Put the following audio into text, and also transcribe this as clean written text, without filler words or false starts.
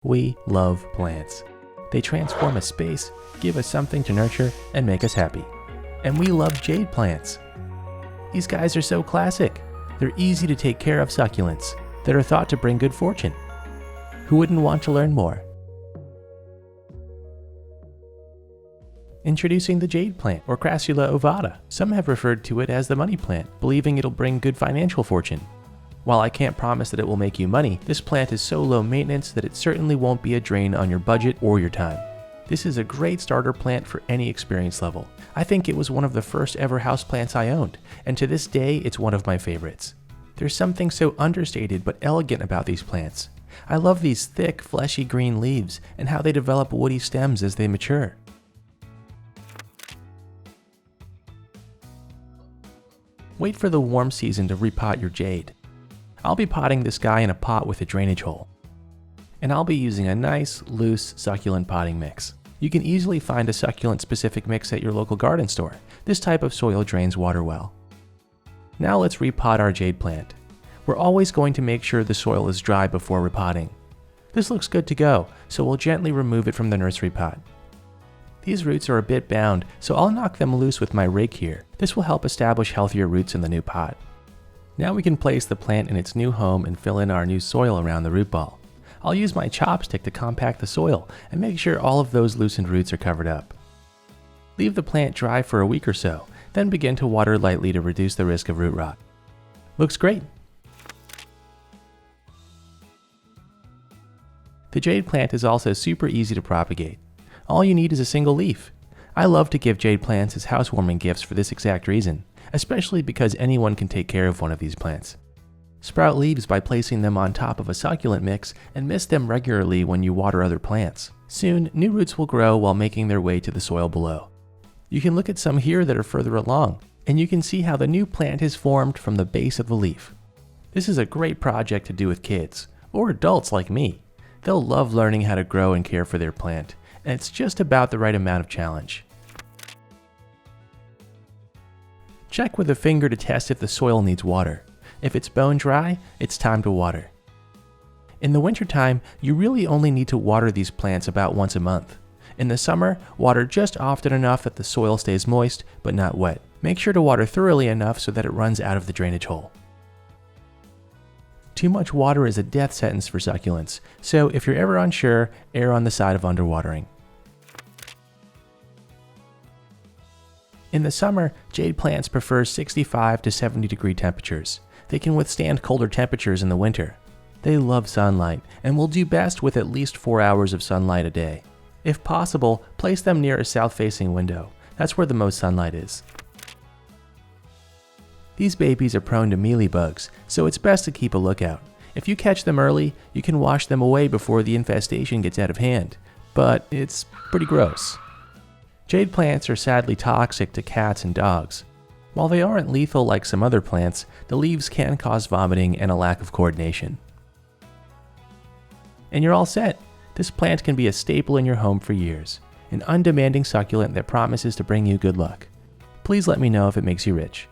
We love plants. They transform a space, give us something to nurture, and make us happy. And we love jade plants. These guys are so classic. They're easy to take care of succulents that are thought to bring good fortune. Who wouldn't want to learn more? Introducing the jade plant, or Crassula ovata. Some have referred to it as the money plant, believing it'll bring good financial fortune. While I can't promise that it will make you money, this plant is so low maintenance that it certainly won't be a drain on your budget or your time. This is a great starter plant for any experience level. I think it was one of the first ever houseplants I owned, and to this day it's one of my favorites. There's something so understated but elegant about these plants. I love these thick, fleshy green leaves and how they develop woody stems as they mature. Wait for the warm season to repot your jade. I'll be potting this guy in a pot with a drainage hole. And I'll be using a nice, loose, succulent potting mix. You can easily find a succulent-specific mix at your local garden store. This type of soil drains water well. Now let's repot our jade plant. We're always going to make sure the soil is dry before repotting. This looks good to go, so we'll gently remove it from the nursery pot. These roots are a bit bound, so I'll knock them loose with my rake here. This will help establish healthier roots in the new pot. Now we can place the plant in its new home and fill in our new soil around the root ball. I'll use my chopstick to compact the soil and make sure all of those loosened roots are covered up. Leave the plant dry for a week or so, then begin to water lightly to reduce the risk of root rot. Looks great! The jade plant is also super easy to propagate. All you need is a single leaf. I love to give jade plants as housewarming gifts for this exact reason, especially because anyone can take care of one of these plants. Sprout leaves by placing them on top of a succulent mix and mist them regularly when you water other plants. Soon, new roots will grow while making their way to the soil below. You can look at some here that are further along, and you can see how the new plant is formed from the base of the leaf. This is a great project to do with kids, or adults like me. They'll love learning how to grow and care for their plant, and it's just about the right amount of challenge. Check with a finger to test if the soil needs water. If it's bone dry, it's time to water. In the wintertime, you really only need to water these plants about once a month. In the summer, water just often enough that the soil stays moist, but not wet. Make sure to water thoroughly enough so that it runs out of the drainage hole. Too much water is a death sentence for succulents, so if you're ever unsure, err on the side of underwatering. In the summer, jade plants prefer 65 to 70 degree temperatures. They can withstand colder temperatures in the winter. They love sunlight and will do best with at least 4 hours of sunlight a day. If possible, place them near a south-facing window. That's where the most sunlight is. These babies are prone to mealybugs, so it's best to keep a lookout. If you catch them early, you can wash them away before the infestation gets out of hand, but it's pretty gross. Jade plants are sadly toxic to cats and dogs. While they aren't lethal like some other plants, the leaves can cause vomiting and a lack of coordination. And you're all set. This plant can be a staple in your home for years. An undemanding succulent that promises to bring you good luck. Please let me know if it makes you rich.